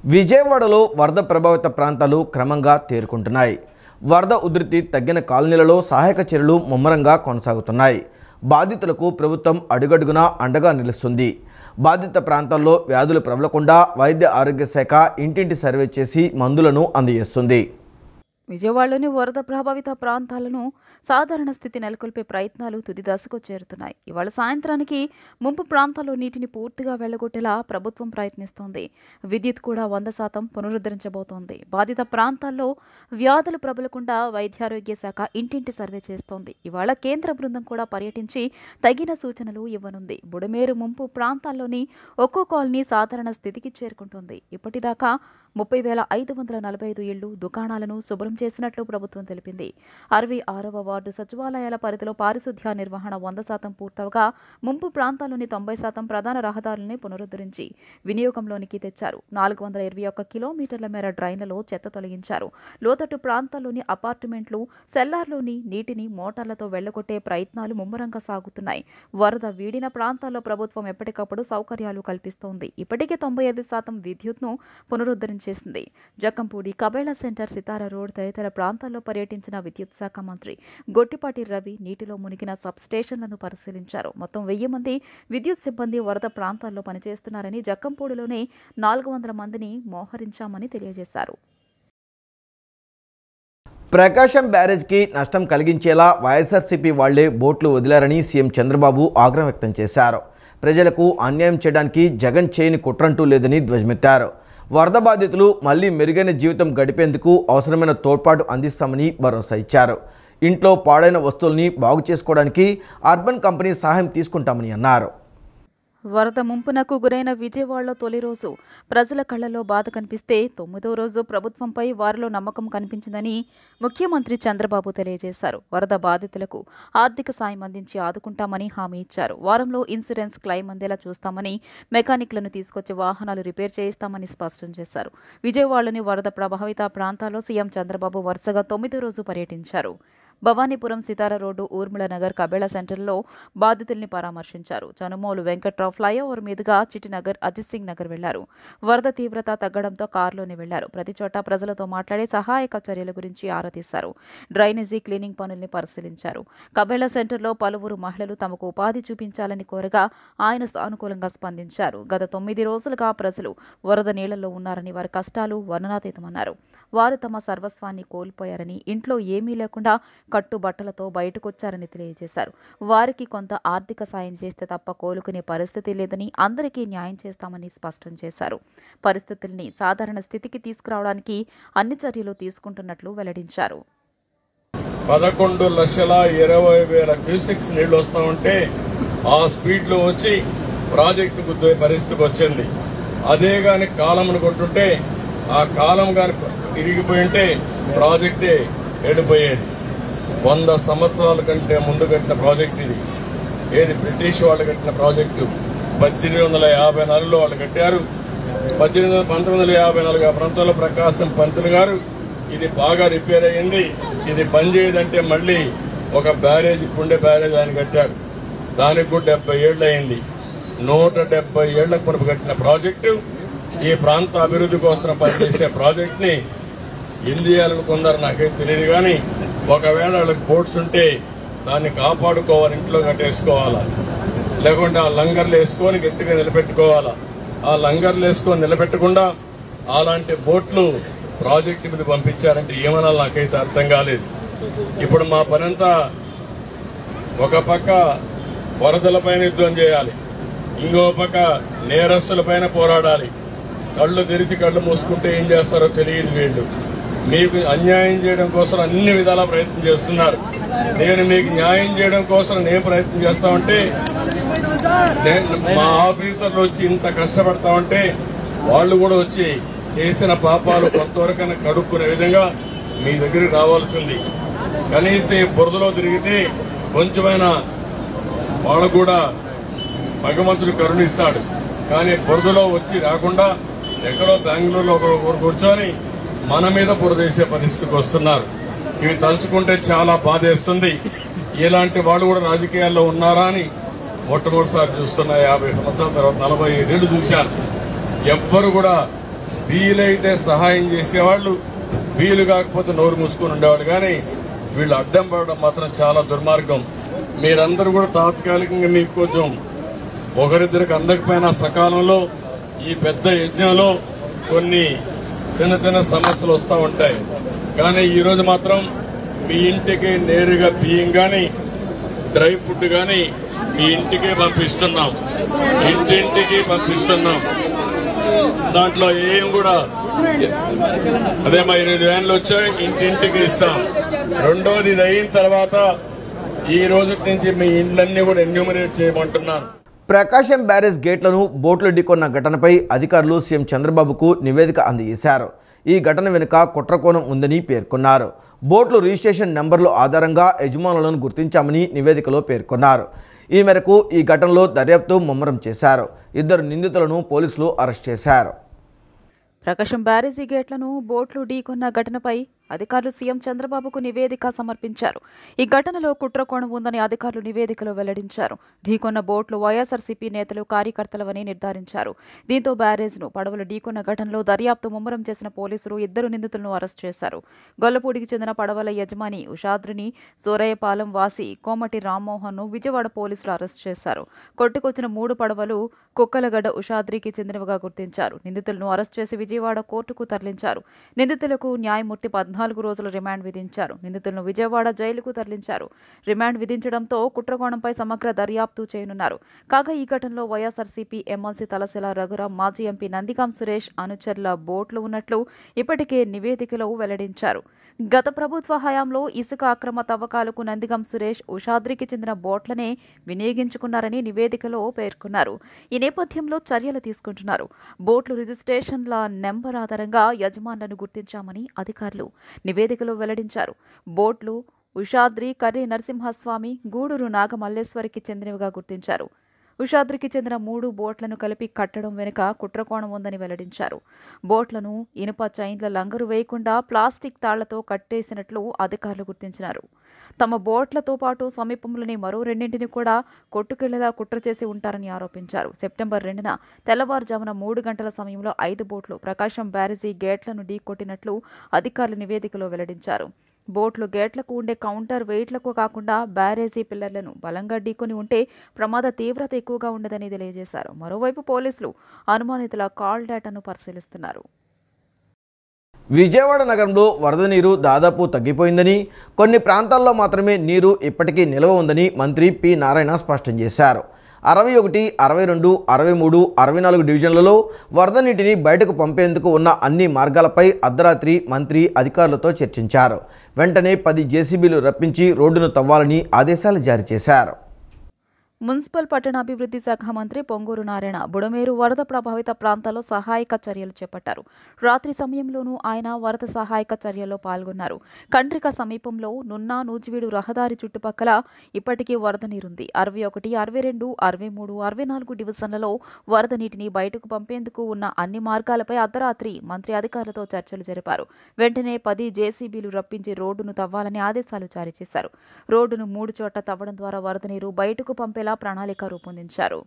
విజయవాడలో వరద ప్రభావిత ప్రాంతాలు క్రమంగా తేరుకుంటున్నాయి. వరద ఉధృతి తగ్గిన కాలనీలలో సహాయక చర్యలు ముమ్మరంగా కొనసాగుతున్నాయి. బాధితులకు ప్రభుత్వం అడుగడుగునా అండగా నిలుస్తుంది. బాధిత ప్రాంతాల్లో వ్యాధులు ప్రబలకుండా వైద్య ఆరోగ్య శాఖ ఇంటింటి సర్వే చేసి మందులను అందజేస్తుంది. విజయవాడలోని వరద ప్రభావిత ప్రాంతాలను సాధారణ స్థితి నెలకొల్పే ప్రయత్నాలు తుది దశకు చేరుతున్నాయి. ఇవాళ సాయంత్రానికి ముంపు ప్రాంతాల్లో నీటిని పూర్తిగా వెళ్లగొట్టేలా ప్రభుత్వం ప్రయత్నిస్తోంది. విద్యుత్ కూడా 100% పునరుద్ధరించబోతోంది. బాధిత ప్రాంతాల్లో వ్యాధులు ప్రబలకుండా వైద్యారోగ్య శాఖ ఇంటింటి సర్వే చేస్తోంది. ఇవాళ కేంద్ర బృందం కూడా పర్యటించి తగిన సూచనలు ఇవ్వనుంది. బుడమేరు ముంపు ప్రాంతాల్లోని ఒక్కో కాలనీ సాధారణ స్థితికి చేరుకుంటోంది. ఇప్పటిదాకా 30,545 ఇళ్లు, దుకాణాలను శుభ్రం చేసినట్లు ప్రభుత్వం తెలిపింది. 66వ వార్డు సచివాలయాల పరిధిలో పారిశుధ్య నిర్వహణ 100% పూర్తవగా ముంపు ప్రాంతాల్లోని 90% ప్రధాన రహదారుల్ని పునరుద్ధరించి వినియోగంలోనికి తెచ్చారు. 421 కిలోమీటర్ల మేర డ్రైన్లలో చెత్త తొలగించారు. లోతట్టు ప్రాంతాల్లోని అపార్ట్మెంట్లు, సెల్లార్లోని నీటిని మోటార్లతో వెళ్లగొట్టే ప్రయత్నాలు ముమ్మరంగా సాగుతున్నాయి. వరద వీడిన ప్రాంతాల్లో ప్రభుత్వం ఎప్పటికప్పుడు సౌకర్యాలు కల్పిస్తోంది. ఇప్పటికే 95% విద్యుత్ను పునరుద్ధరించేసింది. జక్కంపూడి, కబేళా సెంటర్, సితారా రోడ్ తదితర ప్రాంతాల్లో పర్యటించిన విద్యుత్ శాఖ మంత్రి గొట్టిపాటి రవి నీటిలో మునిగిన సబ్ స్టేషన్లను పరిశీలించారు. మొత్తం 1000 మంది విద్యుత్ సిబ్బంది వరద ప్రాంతాల్లో పనిచేస్తున్నారని, జక్కంపూడిలోనే 400 మందిని మోహరించామని తెలియజేశారు. ప్రకాశం బ్యారేజ్కి నష్టం కలిగించేలా వైఎస్ఆర్సీపీ వాళ్లే బోట్లు వదిలారని సీఎం చంద్రబాబు ఆగ్రహం వ్యక్తం చేశారు. ప్రజలకు అన్యాయం చేయడానికి జగన్ చేయని కుట్రంటూ లేదని ధ్వజమెత్తారు. వరద బాధితులు మళ్లీ మెరుగైన జీవితం గడిపేందుకు అవసరమైన తోడ్పాటు అందిస్తామని భరోసా ఇచ్చారు. ఇంట్లో పాడైన వస్తువుల్ని బాగు చేసుకోవడానికి అర్బన్ కంపెనీ సహాయం తీసుకుంటామని అన్నారు. వరద ముంపునకు గురైన విజయవాడలో తొలి రోజు ప్రజల కళ్లలో బాధ కనిపిస్తే 9వ రోజు ప్రభుత్వంపై వారిలో నమ్మకం కనిపించిందని ముఖ్యమంత్రి చంద్రబాబు తెలియజేశారు. వరద బాధితులకు ఆర్థిక సాయం అందించి ఆదుకుంటామని హామీ ఇచ్చారు. వారంలో ఇన్సూరెన్స్ క్లెయిమ్ అందేలా చూస్తామని, మెకానిక్లను తీసుకొచ్చి వాహనాలు రిపేర్ చేయిస్తామని స్పష్టం చేశారు. విజయవాడలోని వరద ప్రభావిత ప్రాంతాల్లో సీఎం చంద్రబాబు వరుసగా 9వ రోజు పర్యటించారు. భవానీపురం, సితారా రోడ్డు, ఊర్మిళ నగర్, కబేళా సెంటర్లో బాధితుల్ని పరామర్శించారు. చనుమోలు వెంకట్రావు ఫ్లైఓవర్ మీదుగా చిట్టినగర్, అజిత్ సింగ్ నగర్ వెళ్లారు. వరద తీవ్రత తగ్గడంతో కారులోనే వెళ్లారు. ప్రతి చోట ప్రజలతో మాట్లాడి సహాయక చర్యల గురించి ఆరా తీశారు. డ్రైనేజీ, క్లీనింగ్ పనుల్ని పరిశీలించారు. కబేళా సెంటర్లో పలువురు మహిళలు తమకు ఉపాధి చూపించాలని కోరగా ఆయన సానుకూలంగా స్పందించారు. గత 9 రోజులుగా ప్రజలు వరద నీళ్లలో ఉన్నారని, వారి కష్టాలు వర్ణనాతీతమన్నారు. వారు తమ సర్వస్వాన్ని కోల్పోయారని, ఇంట్లో ఏమీ లేకుండా కట్టుబట్టలతో బయటకొచ్చారని తెలియజేశారు. వారికి కొంత ఆర్థిక సాయం చేస్తే తప్ప కోలుకునే పరిస్థితి లేదని, అందరికీ న్యాయం చేస్తామని స్పష్టం చేశారు. పరిస్థితుల్ని సాధారణ స్థితికి తీసుకురావడానికి అన్ని చర్యలు తీసుకుంటున్నట్లు వెల్లడించారు. 11,20,000 క్యూసెక్స్ నీళ్లు వస్తా ఉంటే ఆ స్పీడ్ లో వచ్చి ప్రాజెక్టు గుద్దే పరిస్థితికి వచ్చింది. అదే గాని కాలంను కొట్టుంటే, ఆ కాలం గాని తిరిగిపోయి ఉంటే ప్రాజెక్టే ఏడిపోయేది. 100 సంవత్సరాల కంటే ముందు కట్టిన ప్రాజెక్ట్ ఇది. ఏది బ్రిటిష్ వాళ్ళు కట్టిన ప్రాజెక్టు 1854లో వాళ్ళు కట్టారు. 1954 ఆ ప్రాంతంలో ప్రకాశం పంతులు గారు ఇది బాగా రిపేర్ అయ్యింది, ఇది పనిచేయదంటే మళ్లీ ఒక బ్యారేజ్, కుండే బ్యారేజ్ ఆయన కట్టాడు. దానికి కూడా 70 ఏళ్లు అయింది. 170 ఏళ్ల కొరకు కట్టిన ప్రాజెక్టు, ఈ ప్రాంత అభివృద్ధి కోసం పనిచేసే ప్రాజెక్ట్ ని ఇండియాలనుకుందరు నాకైతే తెలియదు. కానీ ఒకవేళ వాళ్ళకి బోట్స్ ఉంటే దాన్ని కాపాడుకోవాలి, ఇంట్లో కట్టేసుకోవాలా, లేకుంటే ఆ లంగర్లు వేసుకొని గట్టిగా నిలబెట్టుకోవాలా. ఆ లంగర్లు వేసుకొని నిలబెట్టకుండా అలాంటి బోట్లు ప్రాజెక్టు మీద పంపించారంటే ఏమన్నా నాకైతే అర్థం కాలేదు. ఇప్పుడు మా పనంతా ఒక పక్క వరదలపైన యుద్ధం చేయాలి, ఇంకో పక్క నేరస్తులపైన పోరాడాలి. కళ్ళు తెరిచి కళ్ళు మూసుకుంటే ఏం చేస్తారో తెలియదు వీళ్ళు. మీకు అన్యాయం చేయడం కోసం అన్ని విధాలా ప్రయత్నం చేస్తున్నారు. నేను మీకు న్యాయం చేయడం కోసం నేను ప్రయత్నం చేస్తామంటే, మా ఆఫీసర్లు వచ్చి ఇంత కష్టపడతామంటే వాళ్ళు కూడా వచ్చి చేసిన పాపాలు కొంతవరకైనా కడుక్కునే విధంగా మీ దగ్గరికి రావాల్సింది. కనీసం బురదలో తిరిగితే కొంచెమైనా వాళ్ళు కూడా భగవంతుడు కరుణిస్తాడు. కానీ బురదలో వచ్చి రాకుండా ఎక్కడో బెంగళూరులో ఒకరు కూర్చొని మన మీద బురదేసే పరిస్థితికి వస్తున్నారు. ఇవి తలుచుకుంటే చాలా బాధేస్తుంది. ఇలాంటి వాళ్ళు కూడా రాజకీయాల్లో ఉన్నారా అని మొట్టమొదటిసారి చూస్తున్నా. 50 సంవత్సరాల తర్వాత 45 ఏళ్లు చూశాను. ఎవ్వరు కూడా వీలైతే సహాయం చేసేవాళ్ళు, వీలు కాకపోతే నోరు మూసుకొని ఉండేవాళ్ళు. కానీ వీళ్ళు అడ్డం పడడం మాత్రం చాలా దుర్మార్గం. మీరందరూ కూడా తాత్కాలికంగా మీకు కొంచెం ఒకరిద్దరికి అందకపోయినా సకాలంలో ఈ పెద్ద యజ్ఞంలో కొన్ని చిన్న చిన్న సమస్యలు వస్తూ ఉంటాయి. కానీ ఈరోజు మాత్రం మీ ఇంటికి నేరుగా బియ్యం కానీ డ్రై ఫుడ్ కానీ మీ ఇంటికే పంపిస్తున్నాం. ఇంటింటికి పంపిస్తున్నాం. దాంట్లో ఏం కూడా అదే మా 8 వ్యాన్లు వచ్చాయి, ఇంటింటికి ఇస్తాం. రెండోది ఇది అయిన తర్వాత ఈ రోజు నుంచి మీ ఇండ్లన్నీ కూడా ఎన్యూమరేట్ చేయమంటున్నాను. ప్రకాశం బ్యారేజ్ గేట్లను బోట్లు ఢీకొన్న ఘటనపై అధికారులు సీఎం చంద్రబాబుకు నివేదిక అందజేశారు. ఈ ఘటన వెనుక కుట్రకోణం ఉందని పేర్కొన్నారు. బోట్లు రిజిస్ట్రేషన్ నెంబర్ల ఆధారంగా యజమానులను గుర్తించామని నివేదికలో పేర్కొన్నారు. ఈ మేరకు ఈ ఘటనలో దర్యాప్తు ముమ్మరం చేశారు. 2 నిందితులను పోలీసులు అరెస్ట్ చేశారు. ప్రకాశం బ్యారేజీ గేట్లను బోట్లు ఢీకొన్న ఘటనపై అధికారులు సీఎం చంద్రబాబుకు నివేదిక సమర్పించారు. ఈ ఘటనలో కుట్రకోణం ఉందని అధికారులు నివేదికలో వెల్లడించారు. ఢీకొన్న బోట్లు వైఎస్ఆర్సీపీ నేతలు, కార్యకర్తలవని నిర్ధారించారు. దీంతో బ్యారేజ్ను పడవలు ఢీకొన్న ఘటనలో దర్యాప్తు ముమ్మరం చేసిన పోలీసులు 2 నిందితులను అరెస్ట్ చేశారు. గొల్లపూడికి చెందిన పడవల యజమాని ఉషాద్రిని, సూరయ్యపాలెం వాసి కోమటి రామ్మోహన్ను విజయవాడ పోలీసులు అరెస్ట్ చేశారు. కొట్టుకొచ్చిన 3 పడవలు కుక్కలగడ్డ ఉషాద్రికి చెందినవిగా గుర్తించారు. నిందితులను అరెస్ట్ చేసి విజయవాడ కోర్టుకు తరలించారు. నిందితులకు న్యాయమూర్తి 14 రోజుల రిమాండ్ విధించారు. నిందితులను విజయవాడ జైలుకు తరలించారు. రిమాండ్ విధించడంతో కుట్రకోణంపై సమగ్ర దర్యాప్తు చేయనున్నారు. కాగా ఈ ఘటనలో వైఎస్ఆర్సీపీ ఎమ్మెల్సీ తలశిల రఘురాం, మాజీ ఎంపీ నందిగాం సురేష్ అనుచరుల బోట్లు ఉన్నట్లు ఇప్పటికే నివేదికలో వెల్లడించారు. గత ప్రభుత్వ హయాంలో ఇసుక అక్రమ తవ్వకాలకు నందిగాం సురేష్ ఉషాద్రికి చెందిన బోట్లనే వినియోగించుకున్నారని నివేదికలో పేర్కొన్నారు. ఈ నేపథ్యంలో చర్యలు తీసుకుంటున్నారు. బోట్లు రిజిస్ట్రేషన్ల నెంబర్ ఆధారంగా యజమానులను గుర్తించామని అధికారులు నివేదికలో వెల్లడించారు. బోట్లు ఉషాద్రి, కర్రి నరసింహస్వామి, గూడూరు నాగమల్లేశ్వరికి చెందినవిగా గుర్తించారు. ఉషాద్రికి చెందిన 3 బోట్లను కలిపి కట్టడం వెనుక కుట్రకోణం ఉందని వెల్లడించారు. బోట్లను ఇనుప చైన్ల లంగరు వేయకుండా ప్లాస్టిక్ తాళ్లతో కట్టేసినట్లు అధికారులు గుర్తించారు. తమ బోట్లతో పాటు సమీపంలోని మరో 2 కూడా కొట్టుకెళ్లేలా కుట్ర చేసి ఉంటారని ఆరోపించారు. సెప్టెంబర్ 2న తెల్లవారుజామున 3 గంటల సమయంలో 5 బోట్లు ప్రకాశం బ్యారేజీ గేట్లను ఢీకొట్టినట్లు అధికారులు నివేదికలో వెల్లడించారు. బోట్లు గేట్లకు ఉండే కౌంటర్ వెయిట్లకు కాకుండా బ్యారేజీ పిల్లర్లను బలంగా ఢీకొని ఉంటే ప్రమాద తీవ్రత ఎక్కువగా ఉండదని తెలియజేశారు. మరోవైపు పోలీసులు అనుమానితుల కాల్ డేటాను పరిశీలిస్తున్నారు. విజయవాడ నగరంలో వరద నీరు దాదాపు తగ్గిపోయిందని, కొన్ని ప్రాంతాల్లో మాత్రమే నీరు ఇప్పటికీ నిల్వ ఉందని మంత్రి పి నారాయణ స్పష్టం చేశారు. 61, 62, 63, 64 డివిజన్లలో వరద నీటిని బయటకు పంపేందుకు ఉన్న అన్ని మార్గాలపై అర్ధరాత్రి మంత్రి అధికారులతో చర్చించారు. వెంటనే 10 జేసీబీలు రప్పించి రోడ్డును తవ్వాలని ఆదేశాలు జారీ చేశారు. మున్సిపల్ పట్టణాభివృద్ధి శాఖ మంత్రి పొంగూరు నారాయణ బుడమేరు వరద ప్రభావిత ప్రాంతాల్లో సహాయక చర్యలు చేపట్టారు. రాత్రి సమయంలోనూ ఆయన వరద సహాయక చర్యల్లో పాల్గొన్నారు. కండ్రిక సమీపంలో నున్నా నూజివీడు రహదారి చుట్టుపక్కల ఇప్పటికీ వరద నీరుంది. 61, 62, 63, 64 డివిజన్లలో వరద నీటిని బయటకు పంపేందుకు ఉన్న అన్ని మార్గాలపై అర్ధరాత్రి మంత్రి అధికారులతో చర్చలు జరిపారు. వెంటనే 10 జేసీబీలు రప్పించి రోడ్డును తవ్వాలని ఆదేశాలు జారీ చేశారు. రోడ్డును 3 చోట్ల తవ్వడం ద్వారా వరద నీరు బయటకు పంపేలా ప్రణాళిక రూపొందించారు.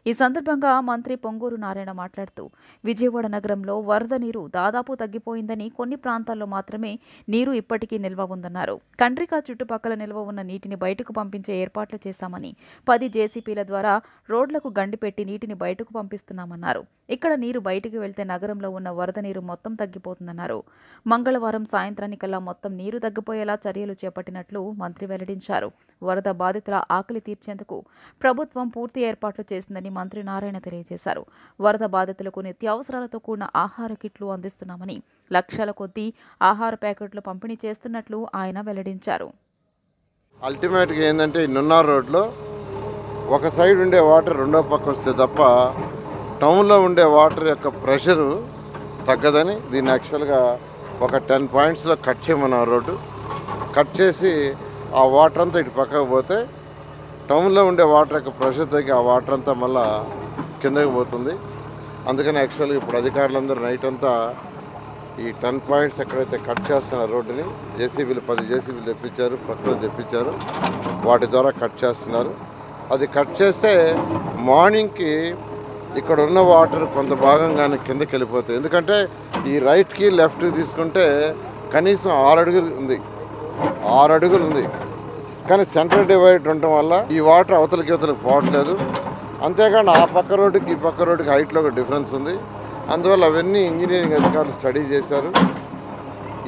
ఈ సందర్భంగా మంత్రి పొంగూరు నారాయణ మాట్లాడుతూ విజయవాడ నగరంలో వరద నీరు దాదాపు తగ్గిపోయిందని, కొన్ని ప్రాంతాల్లో మాత్రమే నీరు ఇప్పటికీ నిల్వ ఉందన్నారు. కండ్రిక చుట్టుపక్కల నిల్వ ఉన్న నీటిని బయటకు పంపించే ఏర్పాట్లు చేశామని, 10 జేసీపీల ద్వారా రోడ్లకు గండి పెట్టి నీటిని బయటకు పంపిస్తున్నామన్నారు. ఇక్కడ నీరు బయటికి వెళ్తే నగరంలో ఉన్న వరద నీరు మొత్తం తగ్గిపోతుందన్నారు. మంగళవారం సాయంత్రానికల్లా మొత్తం నీరు తగ్గిపోయేలా చర్యలు చేపట్టినట్లు మంత్రి వెల్లడించారు. వరద బాధితుల ఆకలి తీర్చేందుకు ప్రభుత్వం పూర్తి ఏర్పాట్లు చేసిందని మంత్రి నారాయణ తెలియజేశారు. వరద బాధితులకు నిత్యావసరాలతో కూడిన ఆహార కిట్లు అందిస్తున్నామని, లక్షల కొద్దీ ఆహార ప్యాకెట్లు పంపిణీ చేస్తున్నట్లు ఆయన వెల్లడించారు. అల్టిమేట్గా ఏంటంటే నున్నా రోడ్లో ఒక సైడ్ ఉండే వాటర్ రెండో పక్క వస్తే తప్ప టౌన్లో ఉండే వాటర్ యొక్క ప్రెషరు తగ్గదని దీన్ని యాక్చువల్గా ఒక 10 పాయింట్స్లో కట్ చేయమన్న రోడ్డు కట్ చేసి ఆ వాటర్ అంతా ఇటు పక్కకు పోతే టౌన్లో ఉండే వాటర్ యొక్క ప్రెషర్ తగ్గి ఆ వాటర్ అంతా మళ్ళీ కిందకి పోతుంది. అందుకని యాక్చువల్గా ఇప్పుడు అధికారులందరూ నైట్ అంతా ఈ 10 పాయింట్స్ ఎక్కడైతే కట్ చేస్తున్న రోడ్డుని జేసీబీలు 10 జేసీబీలు తెప్పించారు, ప్రకృతి తెప్పించారు, వాటి ద్వారా కట్ చేస్తున్నారు. అది కట్ చేస్తే మార్నింగ్కి ఇక్కడ ఉన్న వాటర్ కొంత భాగంగానే కిందకి వెళ్ళిపోతాయి. ఎందుకంటే ఈ రైట్కి లెఫ్ట్కి తీసుకుంటే కనీసం 6 అడుగులు ఉంది, 6 అడుగులు ఉంది. కానీ సెంట్రల్ డివైడ్ ఉండటం వల్ల ఈ వాటర్ అవతలకి పోవట్లేదు. అంతేకాని ఆ పక్క రోడ్డుకి ఈ పక్క రోడ్డుకి హైట్లో ఒక డిఫరెన్స్ ఉంది. అందువల్ల అవన్నీ ఇంజనీరింగ్ అధికారులు స్టడీ చేశారు.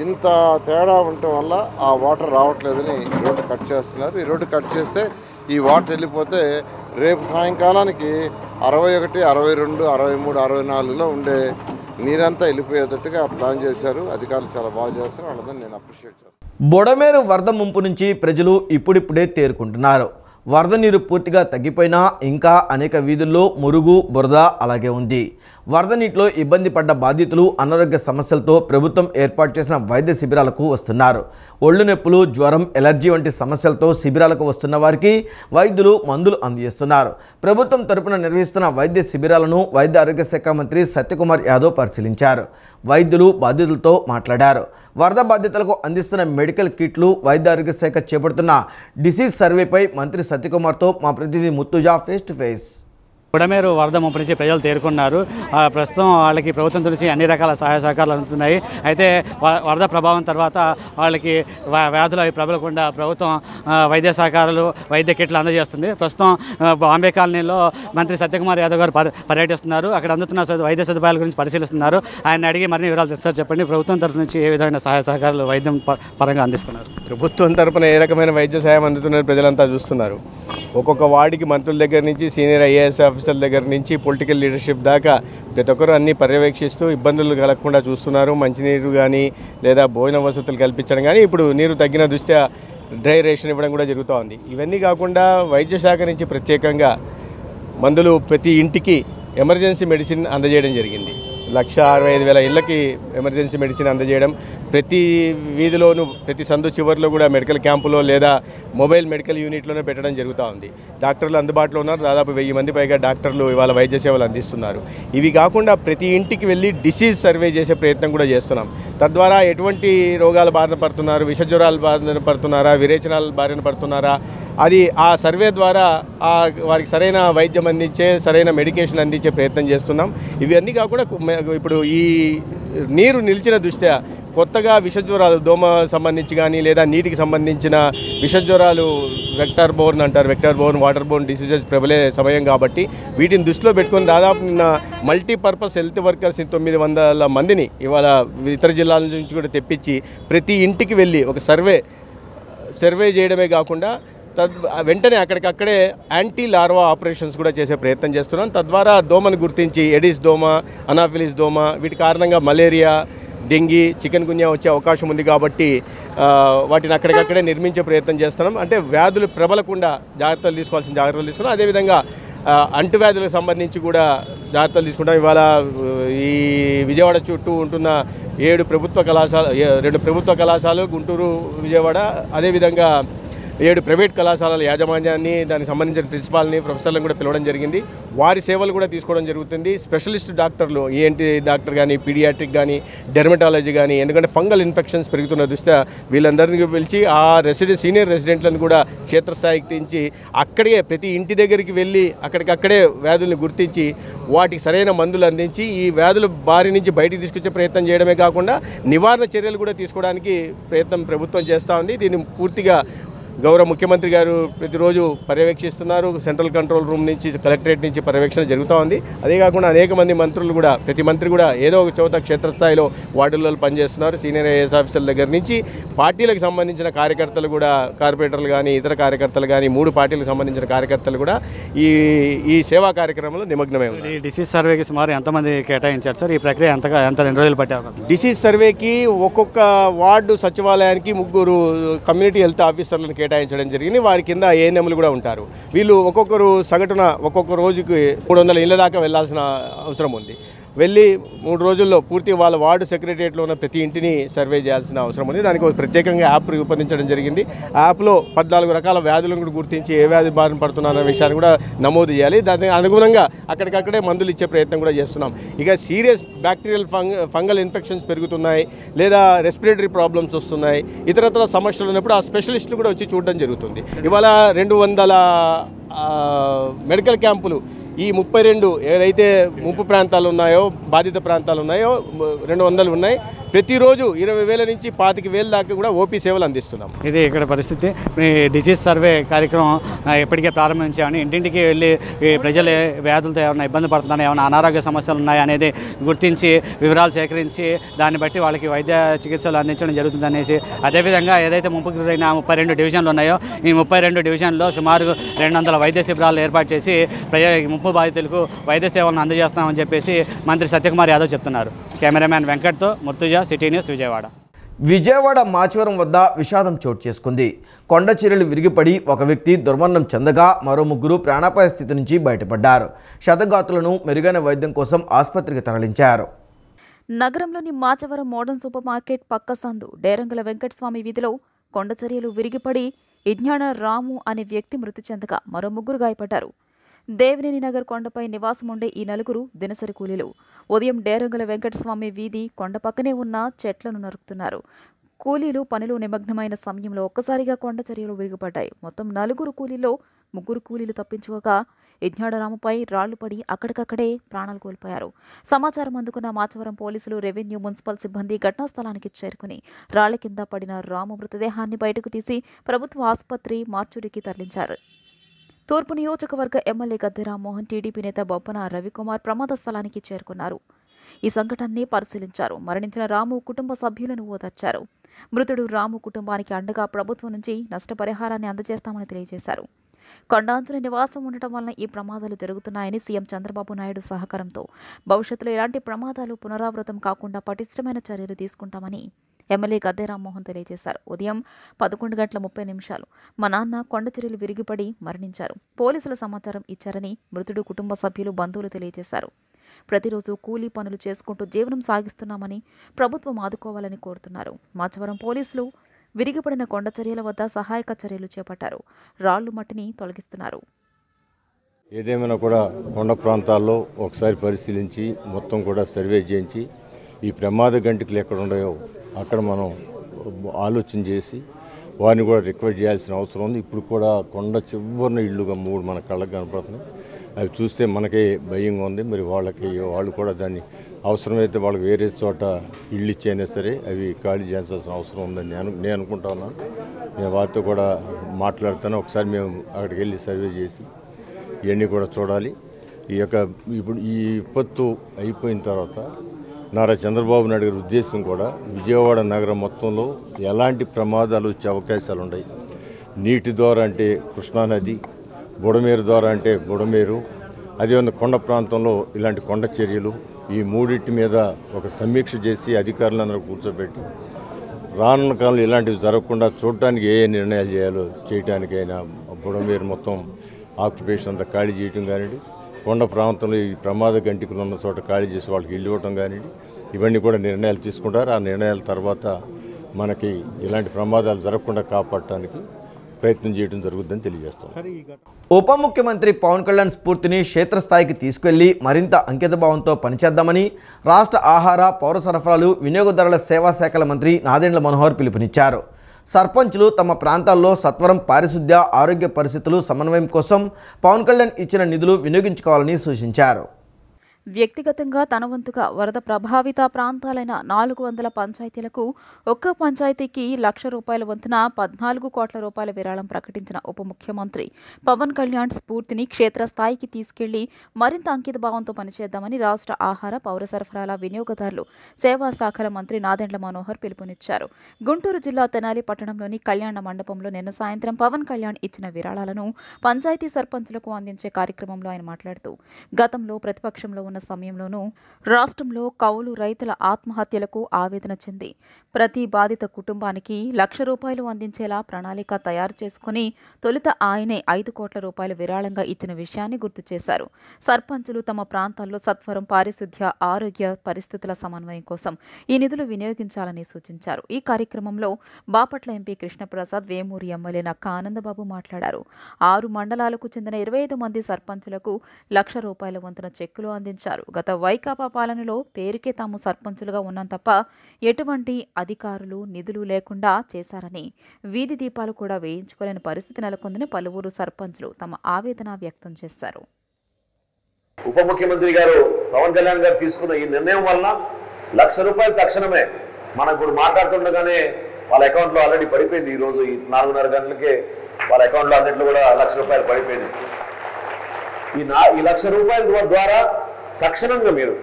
ఇంత తేడా ఉండటం వల్ల ఆ వాటర్ రావట్లేదని ఈ రోడ్డు కట్ చేస్తున్నారు. ఈ రోడ్డు కట్ చేస్తే ఈ వాటర్ వెళ్ళిపోతే రేపు సాయంకాలానికి 61, 62, 63, 64లో ఉండే నీరంతా వెళ్ళిపోయేటట్టుగా ప్లాన్ చేశారు. అధికారులు చాలా బాగా చేస్తారు. వాళ్ళని నేను అప్రిషియేట్ చేస్తాను. బుడమేరు వరద ముంపు నుంచి ప్రజలు ఇప్పుడిప్పుడే తేరుకుంటున్నారు. వరద నీరు పూర్తిగా తగ్గిపోయినా ఇంకా అనేక వీధుల్లో మురుగు, బురద అలాగే ఉంది. వరద నీటిలో ఇబ్బంది పడ్డ బాధితులు అనారోగ్య సమస్యలతో ప్రభుత్వం ఏర్పాటు చేసిన వైద్య శిబిరాలకు వస్తున్నారు. ఒళ్ళు నొప్పులు, జ్వరం, ఎలర్జీ వంటి సమస్యలతో శిబిరాలకు వస్తున్న వారికి వైద్యులు మందులు అందజేస్తున్నారు. ప్రభుత్వం తరపున నిర్వహిస్తున్న వైద్య శిబిరాలను వైద్య ఆరోగ్య శాఖ మంత్రి సత్యకుమార్ యాదవ్ పరిశీలించారు. వైద్యులు బాధితులతో మాట్లాడారు. వరద బాధితులకు అందిస్తున్న మెడికల్ కిట్లు, వైద్య ఆరోగ్య శాఖ చేపడుతున్న డిసీజ్ సర్వేపై మంత్రి సత్యకుమార్తో మా ప్రతినిధి Muttuja face to face. Budameru వరద ముంపు నుంచి ప్రజలు తేరుకున్నారు. ప్రస్తుతం వాళ్ళకి ప్రభుత్వం నుంచి అన్ని రకాల సహాయ సహకారాలు అందుతున్నాయి. అయితే వరద ప్రభావం తర్వాత వాళ్ళకి వ్యాధులు అవి ప్రబలకుండా ప్రభుత్వం వైద్య సహకారాలు, వైద్య కిట్లు అందజేస్తుంది. ప్రస్తుతం బాంబే కాలనీలో మంత్రి సత్యకుమార్ యాదవ్ గారు పర్యటిస్తున్నారు. అక్కడ అందుతున్న వైద్య సదుపాయాల గురించి పరిశీలిస్తున్నారు. ఆయన అడిగి మరిన్ని వివరాలు తెస్తారు. చెప్పండి, ప్రభుత్వం తరఫు నుంచి ఏ విధమైన సహాయ సహకారాలు వైద్యం పరంగా అందిస్తున్నారు? ప్రభుత్వం తరపున ఏ రకమైన వైద్య సహాయం అందుతున్నారు ప్రజలంతా చూస్తున్నారు. ఒక్కొక్క వార్డుకి మంత్రుల దగ్గర నుంచి సీనియర్ ఐఏఎస్ ఆఫీసర్ల దగ్గర నుంచి పొలిటికల్ లీడర్షిప్ దాకా ప్రతి ఒక్కరు అన్నీ పర్యవేక్షిస్తూ ఇబ్బందులు కలగకుండా చూస్తున్నారు. మంచినీరు కానీ లేదా భోజన వసతులు కల్పించడం కానీ, ఇప్పుడు నీరు తగ్గిన దృష్ట్యా డ్రై రేషన్ ఇవ్వడం కూడా జరుగుతూ ఉంది. ఇవన్నీ కాకుండా వైద్య శాఖ నుంచి ప్రత్యేకంగా మందులు ప్రతి ఇంటికి ఎమర్జెన్సీ మెడిసిన్ అందజేయడం జరిగింది. 1,65,000 ఇళ్ళకి ఎమర్జెన్సీ మెడిసిన్ అందజేయడం, ప్రతి వీధిలోనూ ప్రతి సందు చివరిలో కూడా మెడికల్ క్యాంపులో లేదా మొబైల్ మెడికల్ యూనిట్లోనే పెట్టడం జరుగుతూ ఉంది. డాక్టర్లు అందుబాటులో ఉన్నారు. దాదాపు 1000 మంది పైగా డాక్టర్లు ఇవాళ వైద్య సేవలు అందిస్తున్నారు. ఇవి కాకుండా ప్రతి ఇంటికి వెళ్ళి డిసీజ్ సర్వే చేసే ప్రయత్నం కూడా చేస్తున్నాం. తద్వారా ఎటువంటి రోగాల బారిన పడుతున్నారు, విష జ్వరాల బారిన పడుతున్నారా, విరేచనాల బారిన పడుతున్నారా, అది ఆ సర్వే ద్వారా వారికి సరైన వైద్యం అందించే, సరైన మెడికేషన్ అందించే ప్రయత్నం చేస్తున్నాం. ఇవన్నీ కాకుండా ఇప్పుడు ఈ నీరు నిలిచిన దృష్ట్యా కొత్తగా విషజ్వరాలు, దోమ సంబంధించి కానీ లేదా నీటికి సంబంధించిన విషజ్వరాలు వెక్టర్ బోర్న్ అంటారు, vector borne, water borne diseases ప్రబలే సమయం కాబట్టి వీటిని దృష్టిలో పెట్టుకొని దాదాపు నిన్న మల్టీపర్పస్ హెల్త్ వర్కర్స్ 900 మందిని ఇవాళ ఇతర జిల్లాల నుంచి కూడా తెప్పించి ప్రతి ఇంటికి వెళ్ళి ఒక సర్వే చేయడమే కాకుండా వెంటనే అక్కడికక్కడే యాంటీ లార్వా ఆపరేషన్స్ కూడా చేసే ప్రయత్నం చేస్తున్నాం. తద్వారా దోమను గుర్తించి ఎడిస్ దోమ, అనాఫిలిస్ దోమ, వీటి కారణంగా మలేరియా, డెంగీ, చికెన్ గున్యా వచ్చే అవకాశం ఉంది కాబట్టి వాటిని అక్కడికక్కడే నిర్మించే ప్రయత్నం చేస్తున్నాం. అంటే వ్యాధులు ప్రబలకుండా జాగ్రత్తలు తీసుకున్నాం. అదేవిధంగా అంటువ్యాధులకు సంబంధించి కూడా జాగ్రత్తలు తీసుకుంటాం. ఇవాళ ఈ విజయవాడ చుట్టూ ఉంటున్న 2 ప్రభుత్వ కళాశాలలు, గుంటూరు, విజయవాడ, అదేవిధంగా 7 ప్రైవేట్ కళాశాలల యాజమాన్యాన్ని, దానికి సంబంధించిన ప్రిన్సిపాల్ని, ప్రొఫెసర్లను కూడా పిలవడం జరిగింది. వారి సేవలు కూడా తీసుకోవడం జరుగుతుంది. స్పెషలిస్ట్ డాక్టర్లు, ENT డాక్టర్ కానీ, పీడియాట్రిక్ కానీ, డెర్మటాలజీ కానీ, ఎందుకంటే ఫంగల్ ఇన్ఫెక్షన్స్ పెరుగుతున్న దృష్ట్యా వీళ్ళందరినీ పిలిచి ఆ సీనియర్ రెసిడెంట్లను కూడా క్షేత్రస్థాయికి తెంచి అక్కడే ప్రతి ఇంటి దగ్గరికి వెళ్ళి అక్కడికక్కడే వ్యాధుల్ని గుర్తించి వాటికి సరైన మందులు అందించి ఈ వ్యాధుల బారి నుంచి బయటికి తీసుకొచ్చే ప్రయత్నం చేయడమే కాకుండా నివారణ చర్యలు కూడా తీసుకోవడానికి ప్రయత్నం ప్రభుత్వం చేస్తూ ఉంది. దీన్ని పూర్తిగా గౌరవ ముఖ్యమంత్రి గారు ప్రతిరోజు పర్యవేక్షిస్తున్నారు. సెంట్రల్ కంట్రోల్ రూమ్ నుంచి, కలెక్టరేట్ నుంచి పర్యవేక్షణ జరుగుతూ ఉంది. అదే కాకుండా అనేక మంది మంత్రులు కూడా, ప్రతి మంత్రి కూడా ఏదో ఒక చోట క్షేత్రస్థాయిలో వార్డులలో పనిచేస్తున్నారు. సీనియర్ ఐఏఎస్ ఆఫీసర్ల దగ్గర నుంచి పార్టీలకు సంబంధించిన కార్యకర్తలు కూడా, కార్పొరేటర్లు కానీ, ఇతర కార్యకర్తలు కానీ, 3 పార్టీలకు సంబంధించిన కార్యకర్తలు కూడా ఈ సేవా కార్యక్రమంలో నిమగ్నమై ఉన్నారు. ఈ డిసీజ్ సర్వేకి సుమారు ఎంతమంది కేటాయించారు సార్? ఈ ప్రక్రియ ఎంత 2 రోజులు పట్టే అవకాశం? డిసీజ్ సర్వేకి ఒక్కొక్క వార్డు సచివాలయానికి 3 కమ్యూనిటీ హెల్త్ ఆఫీసర్లను కేటాయించడం జరిగింది. వారి కింద ANMలు కూడా ఉంటారు. వీళ్ళు ఒక్కొక్కరు సగటున ఒక్కొక్క రోజుకి 300 ఇళ్ళ దాకా వెళ్లాల్సిన అవసరం ఉంది. వెళ్ళి 3 రోజుల్లో పూర్తి వాళ్ళ వార్డు సెక్రటరియట్లో ఉన్న ప్రతి ఇంటిని సర్వే చేయాల్సిన అవసరం ఉంది. దానికి ఒక ప్రత్యేకంగా యాప్ రూపొందించడం జరిగింది. యాప్లో 14 రకాల వ్యాధులను కూడా గుర్తించి ఏ వ్యాధి బారిన పడుతున్నారనే విషయాన్ని కూడా నమోదు చేయాలి. దానికి అనుగుణంగా అక్కడికక్కడే మందులు ఇచ్చే ప్రయత్నం కూడా చేస్తున్నాం. ఇక సీరియస్ బ్యాక్టీరియల్ ఫంగల్ ఇన్ఫెక్షన్స్ పెరుగుతున్నాయి, లేదా రెస్పిరేటరీ ప్రాబ్లమ్స్ వస్తున్నాయి, ఇతరత్ర సమస్యలు ఉన్నప్పుడు ఆ స్పెషలిస్టులు కూడా వచ్చి చూడడం జరుగుతుంది. ఇవాళ 200 మెడికల్ క్యాంపులు ఈ 32 ఏదైతే ముంపు ప్రాంతాలు ఉన్నాయో, బాధిత ప్రాంతాలు ఉన్నాయో 200 ఉన్నాయి. ప్రతిరోజు 20,000 నుంచి 25,000 దాకా కూడా ఓపీ సేవలు అందిస్తున్నాం. ఇది ఇక్కడ పరిస్థితి. డిసీజ్ సర్వే కార్యక్రమం ఎప్పటికే ప్రారంభించామని ఇంటింటికి వెళ్ళి ప్రజలు వ్యాధులతో ఏమైనా ఇబ్బంది పడుతున్నాయి, ఏమైనా అనారోగ్య సమస్యలు ఉన్నాయి అనేది గుర్తించి వివరాలు సేకరించి దాన్ని బట్టి వాళ్ళకి వైద్య చికిత్సలు అందించడం జరుగుతుందనేసి, అదేవిధంగా ఏదైతే ముంపుకు గురైన 32 డివిజన్లు ఉన్నాయో ఈ 32 డివిజన్లో సుమారు 200 వైద్య శిబిరాలు ఏర్పాటు చేసి ముంపు బాధితులకు వైద్య సేవలను అందజేస్తామని చెప్పేసి మంత్రి సత్యకుమార్ యాదవ్ చెప్తున్నారు. కెమెరామ్యాన్ వెంకట్తో ముర్తుజా, సిటీ న్యూస్, విజయవాడ. విజయవాడ మాచవరం వద్ద విషాదం చోటు చేసుకుంది. కొండ చర్యలు విరిగిపడి ఒక వ్యక్తి దుర్మరణం చెందగా మరో 3 ప్రాణాపాయ స్థితి నుంచి బయటపడ్డారు. క్షతగాతులను మెరుగైన వైద్యం కోసం ఆసుపత్రికి తరలించారు. నగరంలోని మాచవరం మోడర్న్ సూపర్ మార్కెట్ పక్క సందు డేరంగుల వెంకటస్వామి వీధిలో కొండచర్యలు విరిగిపడి ఇజ్ఞాన రాము అనే వ్యక్తి మృతి చెందగా మరో 3 గాయపడ్డారు. దేవినేని నగర్ కొండపై నివాసం ఉండే ఈ 4 దినసరి కూలీలు ఉదయం డేరంగుల వెంకటస్వామి వీధి కొండ పక్కనే ఉన్న చెట్లను నరుకుతున్నారు. కూలీలు పనిలో నిమగ్నమైన సమయంలో ఒక్కసారిగా కొండ చర్యలు విరిగిపడ్డాయి. మొత్తం 4 కూలీల్లో 3 కూలీలు తప్పించుకోగా ఇజ్ఞాడరాముపై రాళ్లు పడి అక్కడికక్కడే ప్రాణాలు కోల్పోయారు. సమాచారం అందుకున్న మాచవరం పోలీసులు, రెవెన్యూ, మున్సిపల్ సిబ్బంది ఘటనా స్థలానికి చేరుకుని రాళ్ల కింద పడిన రాము మృతదేహాన్ని బయటకు తీసి ప్రభుత్వ ఆసుపత్రి మార్చురికి తరలించారు. తూర్పు నియోజకవర్గ ఎమ్మెల్యే గద్దె రామ్మోహన్, టీడీపీ నేత బొప్పన రవికుమార్ ప్రమాద స్థలానికి చేరుకున్నారు. ఈ సంఘటనని పరిశీలించారు. మరణించిన రాము కుటుంబ సభ్యులను ఓదార్చారు. మృతుడు రాము కుటుంబానికి అండగా ప్రభుత్వం నుంచి నష్టపరిహారాన్ని అందజేస్తామని తెలియజేశారు. కొండాంచుల నివాసం ఉండటం వలన ఈ ప్రమాదాలు జరుగుతున్నాయని సీఎం చంద్రబాబు నాయుడు సహకారంతో భవిష్యత్తులో ఎలాంటి ప్రమాదాలు పునరావృతం కాకుండా పటిష్టమైన చర్యలు తీసుకుంటామని ఎమ్మెల్యే గద్దె రామ్మోహన్ తెలియజేశారు. ఉదయం 11:30 మా నాన్న కొండచర్యలు విరిగిపడి మరణించారు. పోలీసులు సమాచారం ఇచ్చారని మృతుడు కుటుంబ సభ్యులు, బంధువులు తెలియజేశారు. ప్రతిరోజు కూలీ పనులు చేసుకుంటూ జీవనం సాగిస్తున్నామని ప్రభుత్వం ఆదుకోవాలని కోరుతున్నారు. మాచవరం పోలీసులు విరిగిపడిన కొండ చర్యల వద్ద సహాయక చర్యలు చేపట్టారు. రాళ్లు మట్టిని తొలగిస్తున్నారు. ఏదేమైనా కూడా కొండ ప్రాంతాల్లో ఒకసారి పరిశీలించి మొత్తం కూడా సర్వే చేయించి ఈ ప్రమాద గంటికలు ఎక్కడ ఉన్నాయో అక్కడ మనం ఆలోచన చేసి వారిని కూడా రిక్వెస్ట్ చేయాల్సిన అవసరం ఉంది. ఇప్పుడు కూడా కొండ చివరిన ఇళ్ళుగా 3 మన కళ్ళకు కనపడుతున్నాయి. అవి చూస్తే మనకే భయంగా ఉంది. మరి వాళ్ళు కూడా దాన్ని అవసరమైతే వాళ్ళకి వేరే చోట ఇళ్ళు ఇచ్చైనా సరే అవి ఖాళీ చేయాల్సిన అవసరం ఉందని నేను అనుకుంటా ఉన్నాను. నేను వారితో కూడా మాట్లాడుతాను. ఒకసారి మేము అక్కడికి వెళ్ళి సర్వే చేసి ఇవన్నీ కూడా చూడాలి. ఇప్పుడు ఈ విపత్తు అయిపోయిన తర్వాత నారా చంద్రబాబు నాయుడు గారి ఉద్దేశం కూడా విజయవాడ నగరం మొత్తంలో ఎలాంటి ప్రమాదాలు వచ్చే అవకాశాలు ఉన్నాయి. నీటి ద్వారా అంటే కృష్ణానది, బుడమేరు ద్వారా అంటే బుడమేరు, అదేవిధంగా కొండ ప్రాంతంలో ఇలాంటి కొండ చర్యలు, ఈ 3 మీద ఒక సమీక్ష చేసి అధికారులందరూ కూర్చోబెట్టి రానున్న కాలంలో ఇలాంటివి జరగకుండా చూడటానికి ఏ నిర్ణయాలు చేయాలో చేయడానికైనా బుడమేరు మొత్తం ఆక్యుపేషన్ అంతా ఖాళీ చేయటం కానివ్వండి, కొండ ప్రాంతంలో ఈ ప్రమాద గంటికలు ఉన్న చోట ఖాళీ చేసి వాళ్ళకి ఇల్లు ఇవ్వటం కానివ్వండి, ఇవన్నీ కూడా నిర్ణయాలు తీసుకుంటారు. ఆ నిర్ణయాల తర్వాత మనకి ఇలాంటి ప్రమాదాలు జరగకుండా కాపాడటానికి ప్రయత్నం చేయడం జరుగుతుందని తెలియజేస్తాం. ఉప ముఖ్యమంత్రి పవన్ కళ్యాణ్ స్ఫూర్తిని క్షేత్రస్థాయికి తీసుకెళ్లి మరింత అంకితభావంతో పనిచేద్దామని రాష్ట్ర ఆహార, పౌర సరఫరాలు, వినియోగదారుల సేవా శాఖల మంత్రి నాదెండ్ల మనోహర్ పిలుపునిచ్చారు. సర్పంచ్లు తమ ప్రాంతాల్లో సత్వరం పారిశుద్ధ్య, ఆరోగ్య పరిస్థితులు సమన్వయం కోసం పవన్ కళ్యాణ్ ఇచ్చిన నిధులు వినియోగించుకోవాలని సూచించారు. వ్యక్తిగతంగా తన వంతుగా వరద ప్రభావిత ప్రాంతాలైన 400 పంచాయతీలకు ఒక్క పంచాయతీకి ₹1,00,000 వంతున 14 కోట్ల రూపాయల విరాళం ప్రకటించిన ఉప ముఖ్యమంత్రి పవన్ కళ్యాణ్ స్ఫూర్తిని క్షేత్రస్థాయికి తీసుకెళ్లి మరింత అంకితభావంతో పనిచేద్దామని రాష్ట్ర ఆహార, పౌర సరఫరాల, వినియోగదారులు సేవా శాఖల మంత్రి నాదెండ్ల మనోహర్ పిలుపునిచ్చారు. గుంటూరు జిల్లా తెనాలి పట్టణంలోని కళ్యాణ మండపంలో నిన్న సాయంత్రం పవన్ కళ్యాణ్ ఇచ్చిన విరాళాలను పంచాయతీ సర్పంచులకు అందించే కార్యక్రమంలో ఆయన మాట్లాడుతూ గతంలో ప్రతిపక్షంలో ఉన్న సమయంలోనూ రాష్ట్రంలో కౌలు రైతుల ఆత్మహత్యలకు ఆవేదన చెంది ప్రతి బాధిత కుటుంబానికి ₹1,00,000 అందించేలా ప్రణాళిక తయారు చేసుకుని తొలుత ఆయనే 5 కోట్ల రూపాయల విరాళంగా ఇచ్చిన విషయాన్ని గుర్తు చేశారు. సర్పంచులు తమ ప్రాంతాల్లో సత్వరం, పారిశుద్ధ్య, ఆరోగ్య పరిస్థితుల సమన్వయం కోసం ఈ నిధులు వినియోగించాలని సూచించారు. ఈ కార్యక్రమంలో బాపట్ల ఎంపీ కృష్ణప్రసాద్, వేమూరి ఎమ్మెల్యే నక్క ఆనందబాబు మాట్లాడారు. 6 మండలాలకు చెందిన 25 మంది సర్పంచులకు ₹1,00,000 వంతున చెక్కులు అందించారు. గత వైకాపా పాలనలో పేరుకే తాము సర్పంచులుగా ఉన్నాం తప్ప ఎటువంటి అధికారులు, నిధులు లేకుండా చేశారని, వీధి దీపాలు కూడా వేయించుకోలేని పరిస్థితి నెలకొందని పలువురు సర్పంచులు తమ ఆవేదన వ్యక్తం చేశారు. ఉప ముఖ్యమంత్రి గారు పవన్ కళ్యాణ్ గారు తీసుకున్న ఈ నిర్ణయం వలన ₹1,00,000 తక్షణమే మనం ఇప్పుడు మాట్లాడుతుండగానే వాళ్ళ అకౌంట్లో ఆల్రెడీ పడిపోయింది. ఈరోజు ఈ 4:30 గంటలకే వాళ్ళ అకౌంట్లో అన్నింటిలో కూడా ₹1,00,000 పడిపోయింది. ఈ ₹1,00,000 ద్వారా తక్షణంగా మీరు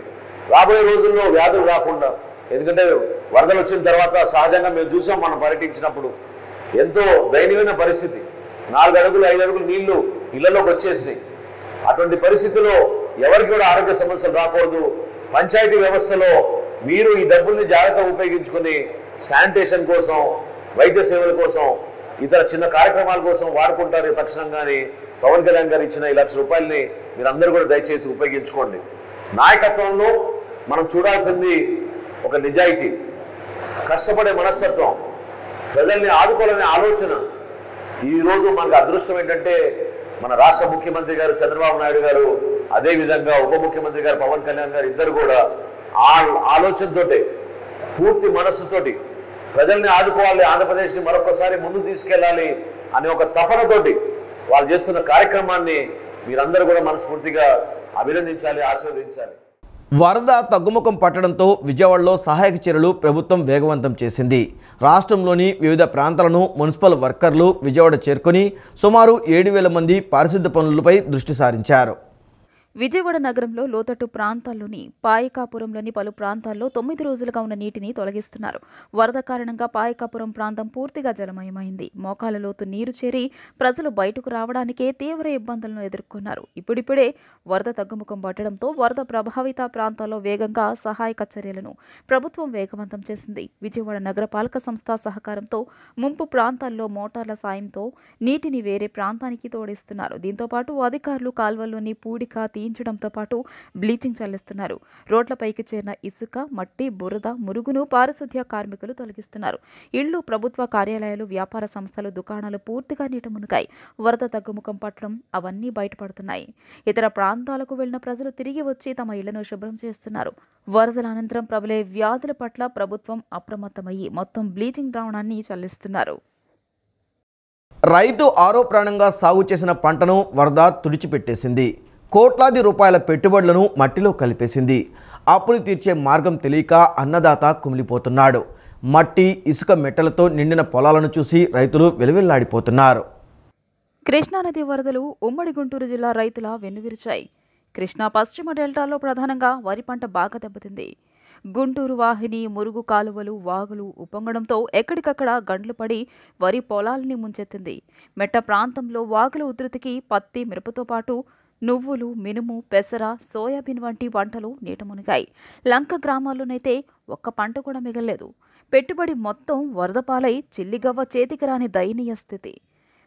రాబోయే రోజుల్లో వ్యాధులు రాకుండా, ఎందుకంటే వరదలు వచ్చిన తర్వాత సహజంగా మేము చూసాం, మనం పర్యటించినప్పుడు ఎంతో దయనీయమైన పరిస్థితి. 4 అడుగులు 5 అడుగులు నీళ్లు ఇళ్లలోకి వచ్చేసినాయి. అటువంటి పరిస్థితిలో ఎవరికి కూడా ఆరోగ్య సమస్యలు రాకూడదు. పంచాయతీ వ్యవస్థలో మీరు ఈ డబ్బుల్ని జాగ్రత్తగా ఉపయోగించుకుని శానిటేషన్ కోసం, వైద్య సేవల కోసం, ఇతర చిన్న కార్యక్రమాల కోసం వాడుకుంటారు తక్షణంగానే. పవన్ కళ్యాణ్ గారు ఇచ్చిన ఈ ₹1,00,000 మీరు అందరూ కూడా దయచేసి ఉపయోగించుకోండి. నాయకత్వంలో మనం చూడాల్సింది ఒక నిజాయితీ, కష్టపడే మనస్తత్వం, ప్రజల్ని ఆదుకోవాలనే ఆలోచన. ఈరోజు మనకు అదృష్టం ఏంటంటే మన రాష్ట్ర ముఖ్యమంత్రి గారు చంద్రబాబు నాయుడు గారు, అదేవిధంగా ఉప ముఖ్యమంత్రి గారు పవన్ కళ్యాణ్ గారు ఇద్దరు కూడా ఆలోచనతోటి, పూర్తి మనస్సుతోటి ప్రజల్ని ఆదుకోవాలి, ఆంధ్రప్రదేశ్ని మరొకసారి ముందుకు తీసుకెళ్ళాలి అనే ఒక తపనతోటి వాళ్ళు చేస్తున్న కార్యక్రమాన్ని మీరందరూ కూడా మనస్ఫూర్తిగా అభినందించాలి, ఆశీర్వదించాలి. వరద తగ్గుముఖం పట్టడంతో విజయవాడలో సహాయక చర్యలు ప్రభుత్వం వేగవంతం చేసింది. రాష్ట్రంలోని వివిధ ప్రాంతాలను మున్సిపల్ వర్కర్లు విజయవాడ చేరుకొని సుమారు 7,000 మంది పారిశుద్ధ్య పనులపై దృష్టి సారించారు. విజయవాడ నగరంలో లోతట్టు ప్రాంతాల్లోని పాయకాపురంలోని పలు ప్రాంతాల్లో 9 రోజులుగా ఉన్న నీటిని తొలగిస్తున్నారు. వరద కారణంగా పాయకాపురం ప్రాంతం పూర్తిగా జలమయమైంది. మోకాల లోతు నీరు చేరి ప్రజలు బయటకు రావడానికే తీవ్ర ఇబ్బందులను ఎదుర్కొన్నారు. ఇప్పుడిప్పుడే వరద తగ్గుముఖం పట్టడంతో వరద ప్రభావిత ప్రాంతాల్లో వేగంగా సహాయక చర్యలను ప్రభుత్వం వేగవంతం చేసింది. విజయవాడ నగరపాలక సంస్థ సహకారంతో ముంపు ప్రాంతాల్లో మోటార్ల సాయంతో నీటిని వేరే ప్రాంతానికి తోడిస్తున్నారు. దీంతో పాటు అధికారులు కాల్వల్లోని పూడిక తీయించడంతో పాటు బ్లీచింగ్ చల్లిస్తున్నారు. రోడ్లపైకి చేరిన ఇసుక, మట్టి, బురద, మురుగును పారిశుద్ధ్య కార్మికులు తొలగిస్తున్నారు. ఇళ్లు, ప్రభుత్వ కార్యాలయాలు, వ్యాపార సంస్థలు, దుకాణాలు పూర్తిగా నీట మునిగాయి. వరద తగ్గుముఖం పట్టడం అవన్నీ బయటపడుతున్నాయి. ఇతర ప్రాంతాలకు వెళ్లిన ప్రజలు తిరిగి వచ్చి తమ ఇళ్లను శుభ్రం చేస్తున్నారు. వరదల అనంతరం ప్రబలే వ్యాధుల పట్ల ప్రభుత్వం అప్రమత్తమయ్యి మొత్తం బ్లీచింగ్ ద్రావణాన్ని చల్లిస్తున్నారు. రైతు ఆరో ప్రాణంగా సాగు చేసిన పంటను వరద తుడిచిపెట్టేసింది. కోట్లాది రూపాయల పెట్టుబడులను మట్టిలో కలిపేసింది. అప్పులు తీర్చే మార్గం తెలియక అన్నదాత కుమిలిపోతున్నాడు. మట్టి, ఇసుక మెట్టలతో నిండిన పొలాలను చూసి రైతులు వెలువెల్లాడిపోతున్నారు. కృష్ణానది వరదలు ఉమ్మడి గుంటూరు జిల్లా రైతుల వెన్నువిరిచాయి. కృష్ణా పశ్చిమ డెల్టాలో ప్రధానంగా వరి పంట బాగా దెబ్బతింది. గుంటూరు వాహిని, మురుగు కాలువలు, వాగులు ఉప్పొంగడంతో ఎక్కడికక్కడ గండ్లు పడి వరి పొలాల్ని ముంచెత్తింది. మెట్ట ప్రాంతంలో వాగుల ఉధృతికి పత్తి, మిరపతో పాటు నువ్వులు, మినుము, పెసర, సోయాబీన్ వంటి పంటలు నీట మునిగాయి. లంక గ్రామాల్లోనైతే ఒక్క పంట కూడా మిగల్లేదు. పెట్టుబడి మొత్తం వరదపాలై చిల్లిగవ్వ చేతికి రాని దయనీయ స్థితి.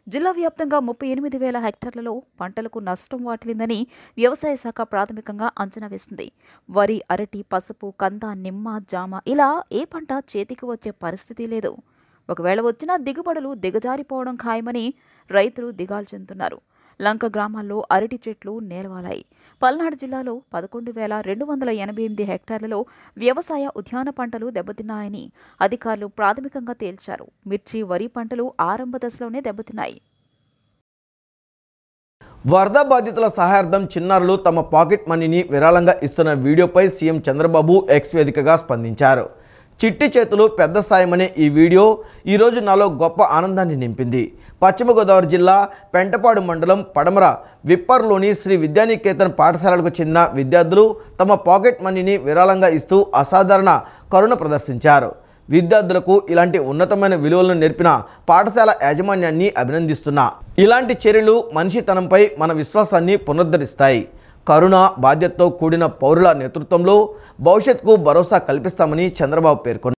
జిల్లా వ్యాప్తంగా 38,000 హెక్టార్లలో పంటలకు నష్టం వాటిల్లిందని వ్యవసాయ శాఖ ప్రాథమికంగా అంచనా వేసింది. వరి, అరటి, పసుపు, కంద, నిమ్మ, జామ ఇలా ఏ పంట చేతికి వచ్చే పరిస్థితి లేదు. ఒకవేళ వచ్చినా దిగుబడులు దిగజారిపోవడం ఖాయమని రైతులు దిగాలు చెందుతున్నారు. లంక గ్రామాల్లో అరటి చెట్లు నేలవాలాయి. పల్నాడు జిల్లాలో 11,288 హెక్టార్లలో వ్యవసాయ ఉద్యాన పంటలు దెబ్బతిన్నాయని అధికారులు ప్రాథమికంగా తేల్చారు. మిర్చి, వరి పంటలు ఆరంభ దశలోనే దెబ్బతిన్నాయి. వరద బాధితుల సహాయార్థం చిన్నారులు తమ పాకెట్ మనీని విరాళంగా ఇస్తున్న వీడియోపై సీఎం చంద్రబాబు ఎక్స్ వేదికగా స్పందించారు. చిట్టి చేతులు పెద్ద సాయమనే ఈ వీడియో ఈరోజు నాలో గొప్ప ఆనందాన్ని నింపింది. పశ్చిమ గోదావరి జిల్లా పెంటపాడు మండలం పడమర విప్పర్లోని శ్రీ విద్యానికేతన్ పాఠశాలకు చెందిన విద్యార్థులు తమ పాకెట్ మనీని విరాళంగా ఇస్తూ అసాధారణ కరుణ ప్రదర్శించారు. విద్యార్థులకు ఇలాంటి ఉన్నతమైన విలువలను నేర్పిన పాఠశాల యాజమాన్యాన్ని అభినందిస్తున్నా. ఇలాంటి చర్యలు మనిషితనంపై మన విశ్వాసాన్ని పునరుద్ధరిస్తాయి. కరుణ, బాధ్యతతో కూడిన పౌరుల నేతృత్వంలో భవిష్యత్తుకు భరోసా కల్పిస్తామని చంద్రబాబు పేర్కొన్నారు.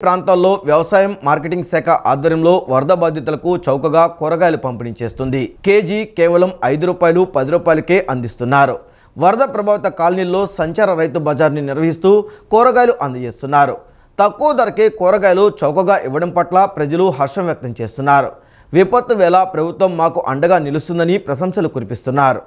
ప్రాంతాల్లో వ్యవసాయం మార్కెటింగ్ శాఖ ఆధ్వర్యంలో వరద బాధితులకు చౌకగా కూరగాయలు పంపిణీ చేస్తుంది. కేజీ కేవలం ₹5, ₹10కే అందిస్తున్నారు. వరద ప్రభావిత కాలనీల్లో సంచార రైతు బజార్ని నిర్వహిస్తూ కూరగాయలు అందజేస్తున్నారు. తక్కువ ధరకే కూరగాయలు చౌకగా ఇవ్వడం పట్ల ప్రజలు హర్షం వ్యక్తం చేస్తున్నారు. విపత్తు వేళ ప్రభుత్వం మాకు అండగా నిలుస్తుందని ప్రశంసలు కురిపిస్తున్నారు.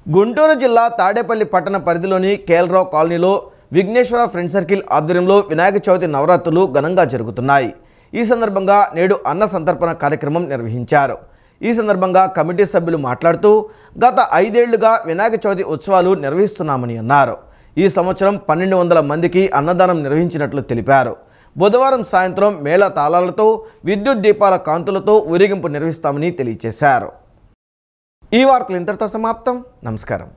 గుంటూరు జిల్లా తాడేపల్లి పట్టణ పరిధిలోని కేఎల్రావు కాలనీలో విఘ్నేశ్వర ఫ్రెండ్ సర్కిల్ ఆధ్వర్యంలో వినాయక చవితి నవరాత్రులు ఘనంగా జరుగుతున్నాయి. ఈ సందర్భంగా నేడు అన్న సంతర్పణ కార్యక్రమం నిర్వహించారు. ఈ సందర్భంగా కమిటీ సభ్యులు మాట్లాడుతూ గత 5 ఏళ్లుగా వినాయక చవితి ఉత్సవాలు నిర్వహిస్తున్నామని అన్నారు. ఈ సంవత్సరం 1200 మందికి అన్నదానం నిర్వహించినట్లు తెలిపారు. బుధవారం సాయంత్రం మేళ తాళాలతో విద్యుత్ దీపాల కాంతులతో ఊరేగింపు నిర్వహిస్తామని తెలియజేశారు. ఈ వార్తలు ఇంతటితో సమాప్తం. నమస్కారం.